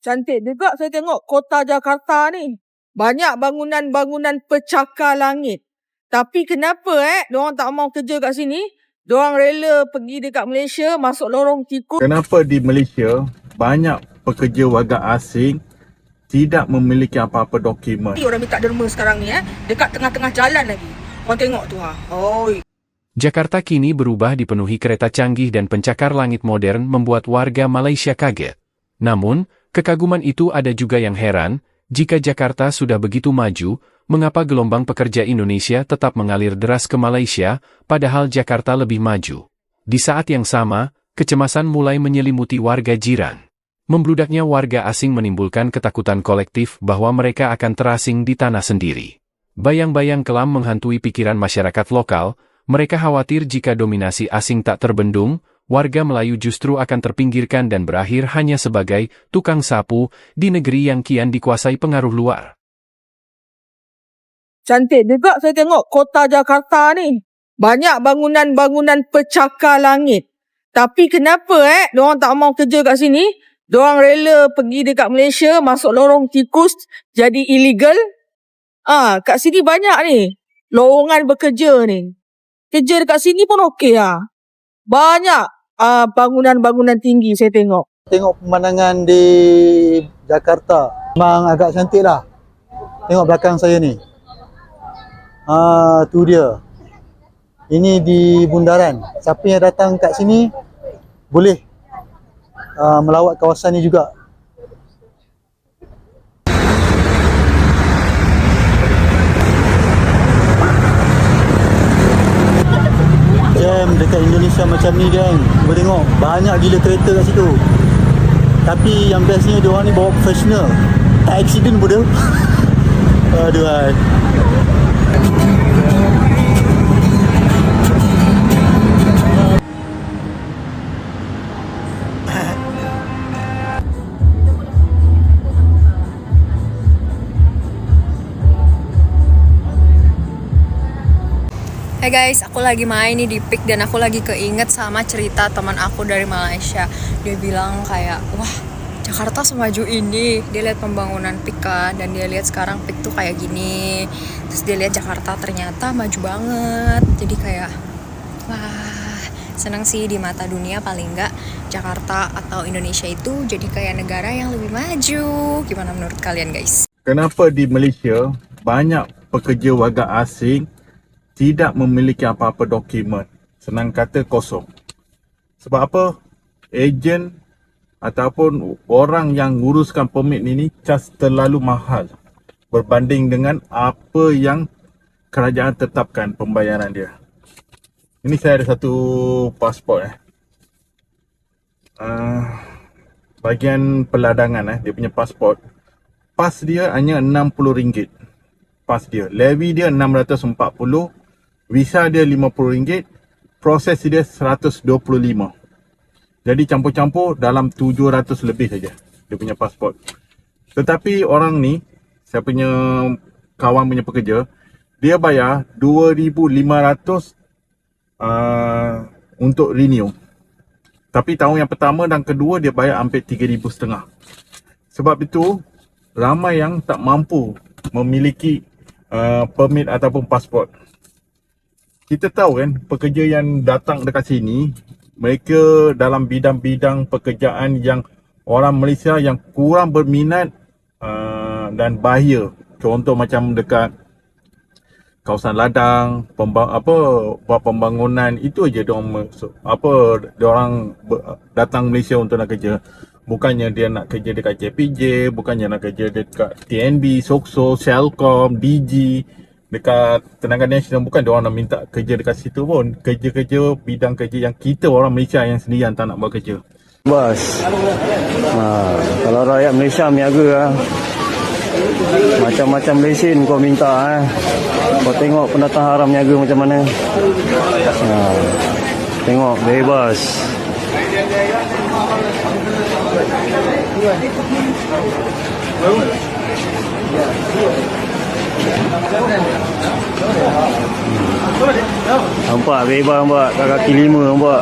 Cantik juga saya tengok kota Jakarta ni. Banyak bangunan-bangunan pecakar langit. Tapi kenapa diorang tak mau kerja kat sini? Diorang rela pergi dekat Malaysia, masuk lorong tikus. Kenapa di Malaysia banyak pekerja warga asing tidak memiliki apa-apa dokumen? Orang minta derma sekarang ni dekat tengah-tengah jalan lagi. Korang tengok tu Oi. Jakarta kini berubah dipenuhi kereta canggih dan pencakar langit modern membuat warga Malaysia kaget. Namun, kekaguman itu ada juga yang heran, jika Jakarta sudah begitu maju, mengapa gelombang pekerja Indonesia tetap mengalir deras ke Malaysia, padahal Jakarta lebih maju. Di saat yang sama, kecemasan mulai menyelimuti warga jiran. Membludaknya warga asing menimbulkan ketakutan kolektif bahwa mereka akan terasing di tanah sendiri. Bayang-bayang kelam menghantui pikiran masyarakat lokal, mereka khawatir jika dominasi asing tak terbendung, warga Melayu justru akan terpinggirkan dan berakhir hanya sebagai tukang sapu di negeri yang kian dikuasai pengaruh luar. Cantik juga saya tengok kota Jakarta ni. Banyak bangunan-bangunan pecakar langit. Tapi kenapa diorang tak mau kerja kat sini? Diorang rela pergi dekat Malaysia, masuk lorong tikus, jadi illegal. Kat sini banyak ni lowongan bekerja ni. Kerja dekat sini pun okey Banyak bangunan-bangunan tinggi saya tengok. Tengok pemandangan di Jakarta memang agak cantik lah. Tengok belakang saya ni. Tu dia. Ini di bundaran. Siapa yang datang kat sini boleh melawat kawasan ni juga. Jam dekat Indonesia macam ni geng. Cuba tengok, banyak gila kereta kat situ. Tapi yang bestnya diorang ni bawa profesional. Tak accident pun dia. Aduh hai. Hey guys, aku lagi main nih di PIK dan aku lagi keinget sama cerita teman aku dari Malaysia. Dia bilang kayak, wah Jakarta semaju ini. Dia lihat pembangunan PIK kan, dan dia lihat sekarang PIK tuh kayak gini. Terus dia lihat Jakarta ternyata maju banget. Jadi kayak, wah seneng sih di mata dunia paling enggak Jakarta atau Indonesia itu jadi kayak negara yang lebih maju. Gimana menurut kalian guys? Kenapa di Malaysia banyak pekerja warga asing tidak memiliki apa-apa dokumen? Senang kata kosong. Sebab apa? Ejen ataupun orang yang nguruskan permit ini cas terlalu mahal berbanding dengan apa yang kerajaan tetapkan pembayaran dia. Ini saya ada satu pasport bahagian peladangan dia punya pasport. Pas dia hanya RM60. Pas dia. Levy dia RM640. Visa dia RM50, proses dia RM125. Jadi campur-campur dalam RM700 lebih saja dia punya pasport. Tetapi orang ni, saya punya kawan punya pekerja, dia bayar RM2,500 untuk renew. Tapi tahun yang pertama dan kedua dia bayar hampir RM3,500. Sebab itu, ramai yang tak mampu memiliki permit ataupun pasport. Kita tahu kan, pekerja yang datang dekat sini, mereka dalam bidang-bidang pekerjaan yang orang Malaysia yang kurang berminat dan bahaya. Contoh macam dekat kawasan ladang, buat pembangunan, itu aja diorang datang Malaysia untuk nak kerja. Bukannya dia nak kerja dekat JPJ, bukannya nak kerja dekat TNB, Sokso, Celcom, DG, dekat Tenaga Nasional. Bukan dia orang nak minta kerja dekat situ pun. Kerja-kerja, bidang kerja yang kita orang Malaysia yang sendirian tak nak buat kerja. Bos, kalau rakyat Malaysia meniaga macam-macam lesen kau minta Kau tengok pendatang haram meniaga macam mana. Tengok bebas. Nampak bebas nampak, kat kaki lima nampak.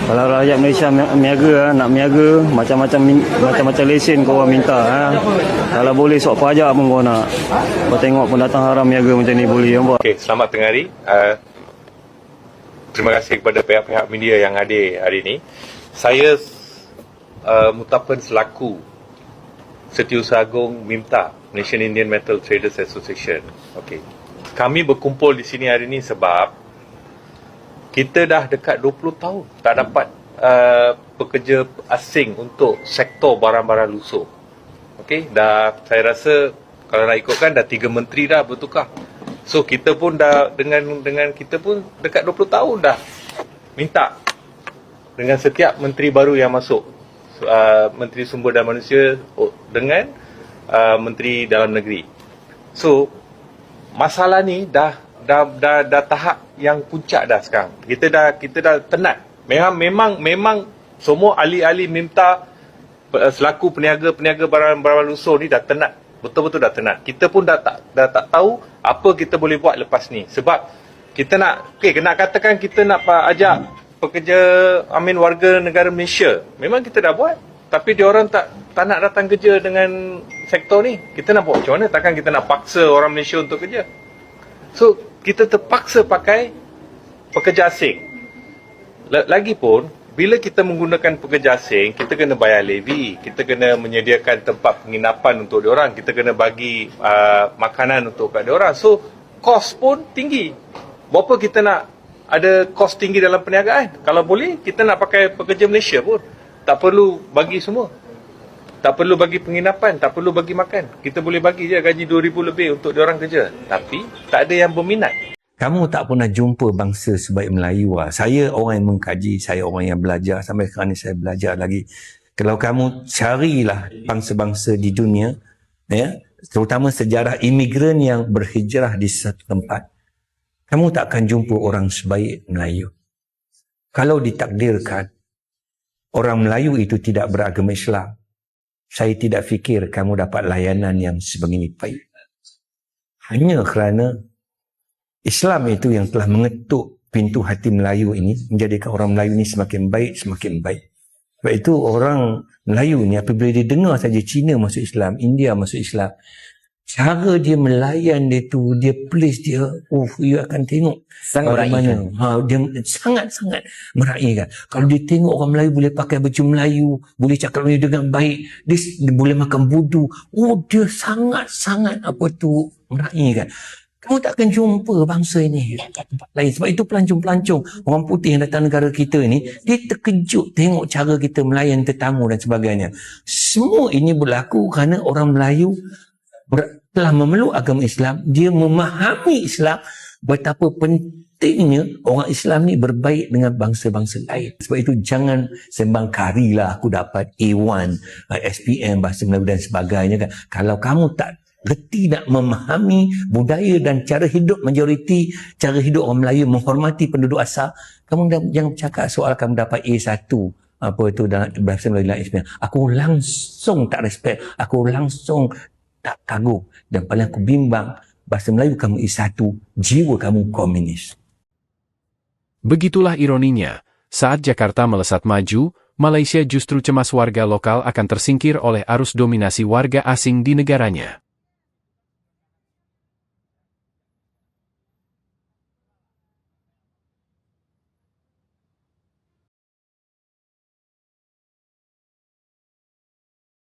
Kalau rakyat Malaysia miaga, nak miaga, macam-macam lesen kau orang minta. Kalau boleh sok pajak pun kau nak. Kau tengok pendatang haram miaga macam ni boleh. Okey, selamat tengah hari. Terima kasih kepada pihak-pihak media yang hadir hari ini. Saya Mutapan selaku Setiausaha Agung MIMTA, Malaysian Indian Metal Traders Association. Okey. Kami berkumpul di sini hari ini sebab kita dah dekat 20 tahun tak dapat pekerja asing untuk sektor barang-barang lusuh. Okey, dah saya rasa kalau nak ikutkan dah 3 menteri dah bertukar. So kita pun dah dengan kita pun dekat 20 tahun dah minta dengan setiap menteri baru yang masuk, Menteri Sumber Daya Manusia dengan Menteri Dalam Negeri. So masalah ni dah tahap yang puncak dah sekarang. Kita dah tenat. Memang semua ahli-ahli minta selaku peniaga barang-barang lusuh ni dah tenat. Betul-betul dah tenat. Kita pun dah tak tahu apa kita boleh buat lepas ni. Sebab kita nak katakan kita nak ajak pekerja warga negara Malaysia. Memang kita dah buat. Tapi diorang tak nak datang kerja dengan sektor ni. Kita nak buat macam mana? Takkan kita nak paksa orang Malaysia untuk kerja. So, kita terpaksa pakai pekerja asing. Lagipun, bila kita menggunakan pekerja asing, kita kena bayar levy, kita kena menyediakan tempat penginapan untuk diorang, kita kena bagi makanan untuk kat diorang. So, kos pun tinggi. Berapa kita nak ada kos tinggi dalam perniagaan? Kalau boleh, kita nak pakai pekerja Malaysia pun. Tak perlu bagi semua. Tak perlu bagi penginapan, tak perlu bagi makan. Kita boleh bagi je gaji 2,000 lebih untuk diorang kerja. Tapi tak ada yang berminat. Kamu tak pernah jumpa bangsa sebaik Melayu. Saya orang yang mengkaji, saya orang yang belajar. Sampai sekarang ni saya belajar lagi. Kalau kamu carilah bangsa-bangsa di dunia, ya, terutama sejarah imigran yang berhijrah di satu tempat, kamu tak akan jumpa orang sebaik Melayu. Kalau ditakdirkan orang Melayu itu tidak beragama Islam, saya tidak fikir kamu dapat layanan yang sebegini baik. Hanya kerana Islam itu yang telah mengetuk pintu hati Melayu ini, menjadikan orang Melayu ini semakin baik, semakin baik. Sebab itu orang Melayu ni apabila dia dengar saja Cina masuk Islam, India masuk Islam, cara dia melayan dia tu, dia please dia, you akan tengok sangat meraihkan. Dia sangat-sangat meraihkan. Kalau dia tengok orang Melayu boleh pakai baju Melayu, boleh cakap Melayu dengan baik, dia boleh makan budu, dia sangat-sangat meraihkan. Kamu tak akan jumpa bangsa ini tempat lain. Sebab itu pelancong-pelancong orang putih yang datang negara kita ni, dia terkejut tengok cara kita melayan tetamu dan sebagainya. Semua ini berlaku kerana orang Melayu telah memeluk agama Islam, dia memahami Islam, betapa pentingnya orang Islam ni berbaik dengan bangsa-bangsa lain. Sebab itu jangan sembang karilah aku dapat A1, SPM, bahasa Melayu dan sebagainya kan. Kalau kamu tak reti nak memahami budaya dan cara hidup majoriti, cara hidup orang Melayu, menghormati penduduk asal, kamu jangan bercakap soal kamu dapat A1 dalam bahasa Melayu dan SPM. Aku langsung tak respect, aku langsung tak kagum, dan paling aku bimbang, bahasa Melayu kamu A1, jiwa kamu komunis. Begitulah ironinya, saat Jakarta melesat maju, Malaysia justru cemas warga lokal akan tersingkir oleh arus dominasi warga asing di negaranya.